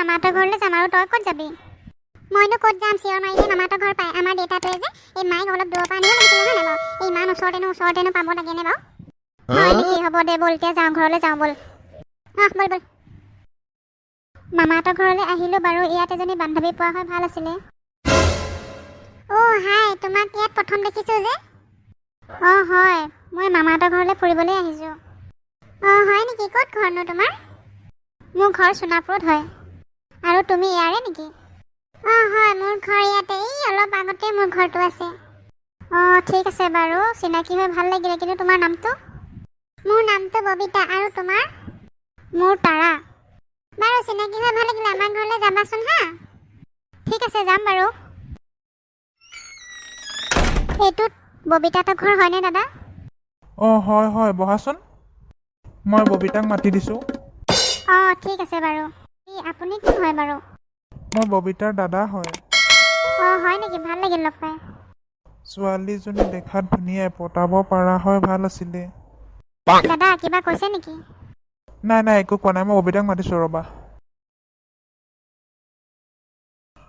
মামাহঁতৰ ঘৰলৈ যাম আৰু তই ক'ত যাবি? মইনো ক'ত যাম, চিঞৰ মাৰিলে মামাহঁতৰ ঘৰ পায়। আমাৰ দেউতাটোৱে যে এই মাইক অলপ দূৰৰ পৰা আনিব লাগিছিলে হয় নাই বাৰু? এই ইমান ওচৰতেনো পাব লাগেনে বাৰু? হয় নেকি? হ'ব দে, ব'ল এতিয়া যাওঁ, ঘৰলৈ যাওঁ, ব'ল। ব'ল ব'ল। মামাহঁতৰ ঘৰলৈ আহিলোঁ বাৰু। ইয়াত এজনী বান্ধৱী পোৱা হয় ভাল আছিলে। হাই, তোমাক ইয়াত প্ৰথম দেখিছোঁ যে? হয়, মই মামাহঁতৰ ঘৰলৈ ফুৰিবলৈ আহিছোঁ। হয় নেকি? ক'ত ঘৰনো তোমাৰ? মোৰ ঘৰ সোণাপুৰত হয়। আৰু তুমি ইয়াৰে নেকি? হয়, মোৰ ঘৰ ইয়াতে, এই অলপ আগতে মোৰ ঘৰটো আছে। ঠিক আছে বাৰু, চিনাকি হৈ ভাল লাগিলে। কিন্তু তোমাৰ নামটো? মোৰ নামটো ববিতা। আৰু তোমাৰ? মোৰ তাৰা। বাৰু, চিনাকি হৈ ভাল লাগিলে। আমাৰ ঘৰলৈ যাবাচোন হা। ঠিক আছে, যাম বাৰু। এইটোত ববিতাহঁতৰ ঘৰ হয়নে দাদা? হয়, বহাচোন। মই ববিতাক মাতি দিছোঁ। ঠিক আছে বাৰু। আপুনি কোন হয় বাৰু? মই ববিতাৰ দাদা হয়। হয় নেকি? ভাল লাগিল লগ পাই। ছোৱালীজনী দেখাত ধুনীয়াই, পটাব পৰা হয় ভাল আছিলে। দাদা কিবা কৈছে নেকি? নাই, একো কোৱা নাই। মই ববিতাক মাতিছোঁ, ৰ'বা।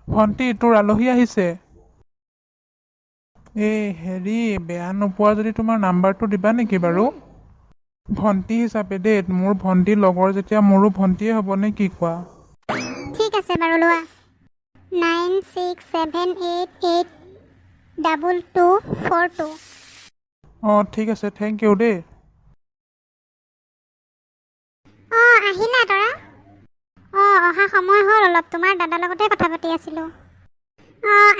ভণ্টি, তোৰ আলহী আহিছে। হেৰি, বেয়া নোপোৱা যদি তোমাৰ নাম্বাৰটো দিবা নেকি বাৰু? ভণ্টি হিচাপে দেই, মোৰ ভণ্টিৰ লগৰ যেতিয়া মোৰো ভণ্টিয়ে হ'ব নে, কি কোৱা? ঠিক আছে বাৰু, লোৱা। 9678882242। ঠিক আছে, থেংক ইউ দেই। আহিলা তৰা? অহা সময় হ'ল অলপ। তোমাৰ দাদাৰ লগতে কথা পাতি আছিলোঁ।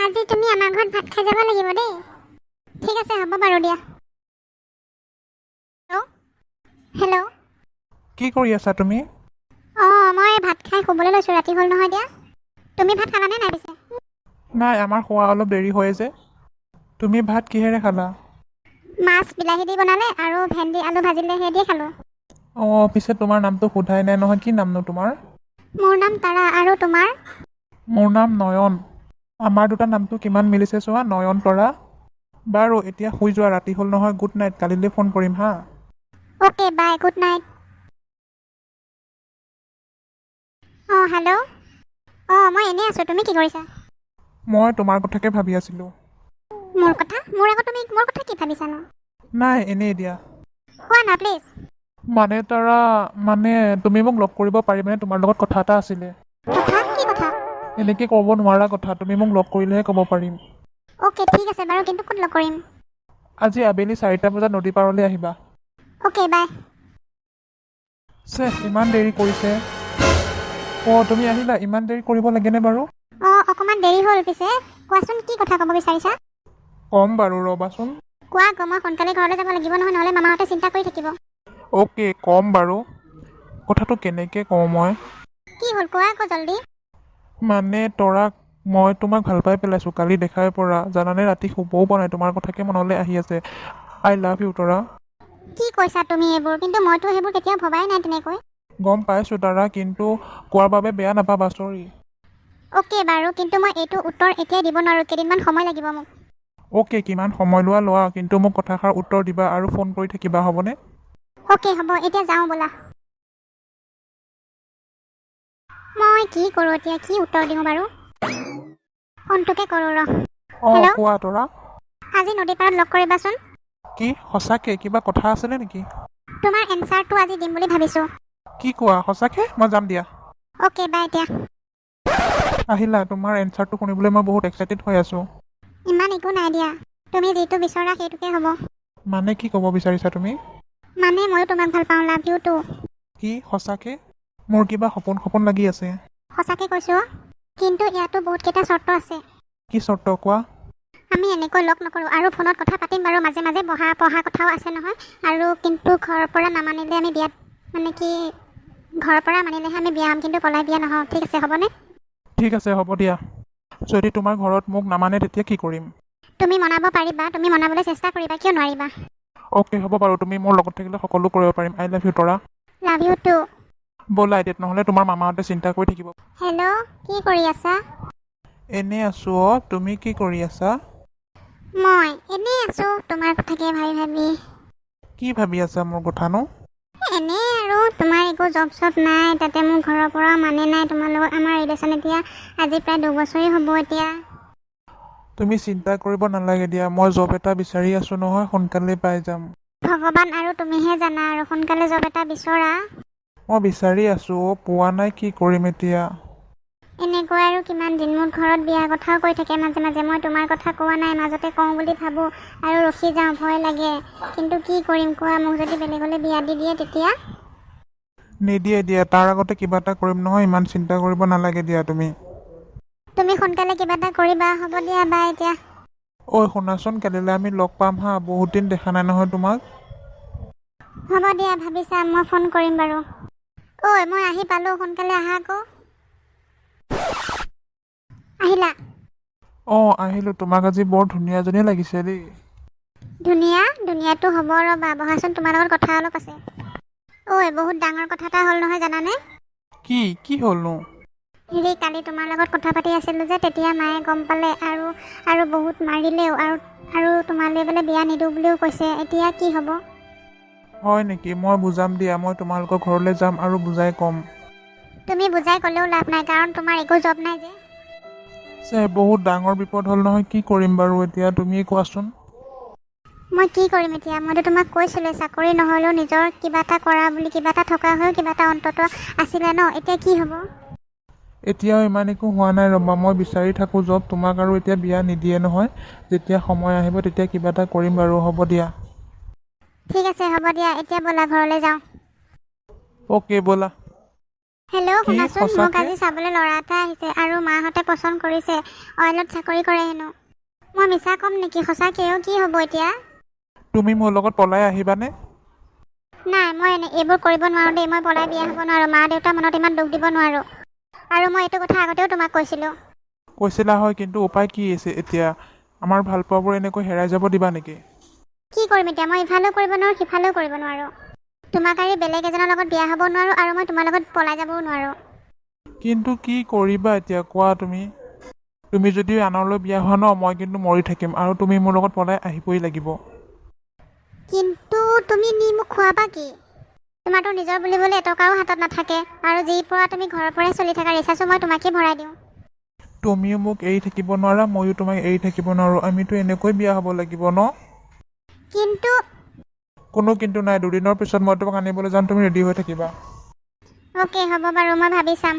আজি তুমি আমাৰ ঘৰত ভাত খাই যাব লাগিব দেই। ঠিক আছে, হ'ব বাৰু দিয়া। হেল্ল'। কি কৰি আছা তুমি? মই ভাত খাই শুবলৈ লৈছোঁ। ৰাতি হ'ল নহয় দিয়া। তুমি ভাত খালানে নাই পিছে? নাই, আমাৰ খোৱা অলপ দেৰি হয় যে। তুমি ভাত কিহেৰে খালা? মাছ বিলাহী দি বনালে আৰু ভেন্দি আলু ভাজিলে, সেই দিয়ে খালোঁ। পিছে তোমাৰ নামটো সোধাই নাই নহয়। কি নামনো তোমাৰ? মোৰ নাম তাৰা। আৰু তোমাৰ? মোৰ নাম নয়ন। আমাৰ দুটা নামটো কিমান মিলিছে চোৱা, নয়ন তৰা। বাৰু, এতিয়া শুই যোৱা, ৰাতি হ'ল নহয়। Good night. কালিলৈ ফোন কৰিম হা। অ'কে, বাই, গুড নাইট। হেল্ল'। মই এনেই আছোঁ। তুমি কি কৰিছা? মই তোমাৰ কথাকে ভাবি আছিলোঁ। মোৰ কথা? মোৰ আকৌ তুমি মোৰ কথা কি ভাবিছানো? নাই, এনেই দিয়া। কোৱা না প্লিজ। তুমি মোক লগ কৰিব পাৰিবানে? তোমাৰ লগত কথা এটা আছিলে। কথা? কি কথা? এনেকে ক'ব নোৱাৰা কথা। তুমি মোক লগ কৰিলেহে ক'ব পাৰিম। অ'কে, ঠিক আছে বাৰু, কিন্তু ক'ত লগ কৰিম? আজি আবেলি 4টা বজাত নদী পাৰলৈ আহিবা। অ'কে, বাই। ইমান দেৰি কৰিছে। তুমি আহিলা? ইমান দেৰি কৰিব লাগেনে বাৰু? অকণমান দেৰি হ'ল। পিছে কোৱাচোন, কি কথা ক'ব বিচাৰিছা? ক'ম বাৰু, ৰ'বাচোন। কোৱা আকৌ, মই সোনকালে ঘৰলৈ যাব লাগিব নহয়, নহ'লে মামাহঁতে চিন্তা কৰি থাকিব। অ'কে, ক'ম বাৰু। কথাটো কেনেকৈ কওঁ মই? কি হ'ল, কোৱা আকৌ জল্দি। মই তোমাক ভাল পাই পেলাইছোঁ কালি দেখাৰ পৰা। জানানে, ৰাতি শুবও পৰা নাই, তোমাৰ কথাকে মনলৈ আহি আছে। আই লাভ ইউ তৰা। কি কৈছা তুমি এইবোৰ? কিন্তু মইতো সেইবোৰ কেতিয়াও ভবাই নাই তেনেকৈ। গম পাইছোঁ তৰা, কিন্তু কোৱাৰ বাবে বেয়া নাপাবা, চৰি। অ'কে বাৰু, কিন্তু মই এইটো উত্তৰ এতিয়াই দিব নোৱাৰোঁ। কেইদিনমান সময় লাগিব মোক। অ'কে, কিমান সময় লোৱা, কিন্তু মোক কথাষাৰ উত্তৰ দিবা আৰু ফোন কৰি থাকিবা, হ'বনে? অ'কে, হ'ব। এতিয়া যাওঁ ব'লা। মই কি কৰোঁ এতিয়া? কি উত্তৰ দিওঁ বাৰু? ফোনটোকে কৰোঁ ৰ। হেল্ল'। কোৱা তৰা। আজি নদী পাৰত লগ কৰিবাচোন। কি, সঁচাকে? কিবা কথা আছিলে নেকি? তোমাৰ এনচাৰটো আজি দিম বুলি ভাবিছোঁ। কি কোৱা, সঁচাকে? মই যাম দিয়া। অ'কে, বাই এতিয়া। আহিলা? তোমাৰ এনচাৰটো শুনিবলৈ মই বহুত এক্সাইটেড হৈ আছোঁ। ইমান একো নাই দিয়া। তুমি যিটো বিচৰা সেইটোকে হ'ব। মানে কি ক'ব বিচাৰিছা তুমি? মানে ময়ো তোমাক ভাল পাওঁ। Love you too. কি, সঁচাকে? মোৰ কিবা সপোন লাগি আছে। সঁচাকে কৈছোঁ। কিন্তু ইয়াতো বহুতকেইটা চৰ্ত আছে। কি চৰ্ত, কোৱা? আমি এনেকৈ লগ নকৰোঁ। আৰু ফোনত কথা পাতিম বাৰু, মাজে মাজে পঢ়া কথাও আছে নহয়। আৰু কিন্তু ঘৰৰ পৰা নামানিলে আমি ঘৰৰ পৰা মানিলেহে আমি বিয়া হ'ম, কিন্তু পলাই বিয়া নহওঁ। ঠিক আছে, হ'বনে? ঠিক আছে, হ'ব দিয়া। যদি তোমাৰ ঘৰত মোক নামানে, তেতিয়া কি কৰিম? তুমি মনাব পাৰিবা। তুমি মনাবলৈ চেষ্টা কৰিবা, কিয় নোৱাৰিবা? অ'কে, হ'ব বাৰু। তুমি মোৰ লগত থাকিলে সকলো কৰিব পাৰিম। আই love you Tara. Love you too. ব'লা এতিয়া, নহ'লে তোমাৰ মামাহঁতে চিন্তা কৰি থাকিব। হেল্ল', কি কৰি আছা? এনেই আছোঁ। তুমি কি কৰি আছা? মই এনেই আছোঁ, তোমাৰ কথাকে ভাবি ভাবি। কি ভাবি আছা মোৰ কথানো? এনেই আৰু তোমাৰ একো জব চব নাই, তাতে মোৰ ঘৰৰ পৰা মানে নাই তোমাৰ লগত আমাৰ ৰিলেশ্যন এতিয়া আজি প্ৰায় 2 বছৰেই হ'ব এতিয়া। তুমি চিন্তা কৰিব নালাগে দিয়া, মই জব এটা বিচাৰি আছোঁ নহয়, সোনকালে পাই যাম। ভগৱান আৰু তুমিহে জানা আৰু সোনকালে জব এটা বিচৰা। মই বিচাৰি আছোঁ পোৱা নাই, কি কৰিম এতিয়া। এনেকৈ আৰু কিমান দিন মোৰ ঘৰত বিয়াৰ কথাও কৈ থাকে মাজে মাজে, মই তোমাৰ কথা কোৱা নাই, মাজতে কওঁ বুলি ভাবোঁ আৰু ৰখি যাওঁ, ভয় লাগে। কিন্তু কি কৰিম কোৱা, মোক যদি বেলেগলৈ বিয়া দি দিয়ে তেতিয়া? নিদিয়ে দিয়া, তাৰ আগতে কিবা এটা কৰিম নহয়, ইমান চিন্তা কৰিব নালাগে দিয়া তুমি। তুমি সোনকালে কিবা এটা কৰিবা, হ'ব দিয়া বাই এতিয়া। ঐ শুনাচোন, কালিলৈ আমি লগ পাম হা, বহুত দিন দেখা নাই নহয় তোমাক। হ'ব দিয়া, ভাবিছা, মই ফোন কৰিম বাৰু। ঐ মই আহি পালোঁ, সোনকালে আহা আকৌ। আহিলা? অঁ আহিলোঁ, তোমাক আজি বৰ ধুনীয়া যেনেই লাগিছে দেই। ধুনীয়াটো হ'ব ৰ'বা, বহাচোন, তোমাৰ লগত কথা অলপ আছে। ঐ বহুত ডাঙৰ কথা এটা হ'ল নহয় জানানে? কি হ'লনো? হেৰি, কালি তোমাৰ লগত কথা পাতি আছিলোঁ যে, তেতিয়া মায়ে গম পালে আৰু বহুত মাৰিলেও আৰু তোমালৈ বোলে বিয়া নিদিওঁ বুলিও কৈছে, এতিয়া কি হ'ব? হয় নেকি? মই বুজাম দিয়া, মই তোমালোকৰ ঘৰলৈ যাম আৰু বুজাই ক'ম। তুমি বুজাই ক'লেও লাভ নাই, কাৰণ তোমাৰ একো জব নাই যে। বহুত ডাঙৰ বিপদ হ'ল নহয়, কি কৰিম বাৰু এতিয়া তুমিয়ে কোৱাচোন। মই কি কৰিম এতিয়া? মইতো তোমাক কৈছিলোঁ চাকৰি নহ'লেও নিজৰ কিবা এটা কৰা বুলি, কিবা এটা থকা হৈও কিবা এটা অন্তত আছিলে ন, এতিয়া কি হ'ব? এতিয়াও ইমান একো হোৱা নাই ৰ'বা, মই বিচাৰি থাকোঁ জব, তোমাক আৰু এতিয়া বিয়া নিদিয়ে নহয়। যেতিয়া সময় আহিব তেতিয়া কিবা এটা কৰিম বাৰু, হ'ব দিয়া। ঠিক আছে হ'ব দিয়া, এতিয়া ব'লা ঘৰলৈ যাওঁ। অ'কে ব'লা। হেল্ল' কি শুনাচোন, মোক সঁচাকে? আজি চাবলৈ ল'ৰা এটা আহিছে আৰু মাহঁতে পচন্দ কৰিছে, অইলত চাকৰি কৰে হেনো। মই মিছা ক'ম নেকি? সঁচাকৈও কি হ'ব এতিয়া? তুমি মোৰ লগত পলাই আহিবানে? নাই, মই এইবোৰ কৰিব নোৱাৰোঁ দেই, মই পলাই বিয়া হ'ব নোৱাৰোঁ, মা দেউতাৰ মনত ইমান দুখ দিব নোৱাৰোঁ। আৰু মই এইটো কথা আগতেও তোমাক কৈছিলোঁ। কৈছিলা হয়, কিন্তু উপায় কি আছে এতিয়া? আমাৰ ভালপোৱাবোৰ এনেকৈ হেৰাই যাব দিবা নেকি? কি কৰিম এতিয়া? মই ইফালেও কৰিব নোৱাৰোঁ, সিফালেও কৰিব নোৱাৰোঁ। তোমাক আৰু বেলেগ এজনৰ লগত বিয়া হ'ব নোৱাৰোঁ আৰু মই তোমাৰ লগত পলাই যাবও নোৱাৰোঁ। কিন্তু কি কৰিবা এতিয়া কোৱা তুমি? তুমি যদি আনলৈ বিয়া হোৱা ন, মই কিন্তু মৰি থাকিম আৰু তুমি মোৰ লগত পলাই আহিবই লাগিব। কিন্তু তুমি নি মোক খুৱাবা কি? তোমাৰতো নিজৰ বুলিবলৈ এটকাও হাতত নাথাকে আৰু যি পৰা তুমি ঘৰৰ পৰাই চলি থাকা, ৰিচাৰ্জো মই তোমাকেই ভৰাই দিওঁ। তুমিও মোক এৰি থাকিব নোৱাৰা, ময়ো তোমাক এৰি থাকিব নোৱাৰোঁ, আমিতো এনেকৈ বিয়া হ'ব লাগিব ন? কিন্তু কোনো কিন্তু নাই, 2 দিনৰ পিছত মই তোমাক আনিবলৈ যাম, তুমি ৰেডি হৈ থাকিবা। অ'কে হ'ব বাৰু, মই ভাবি চাম।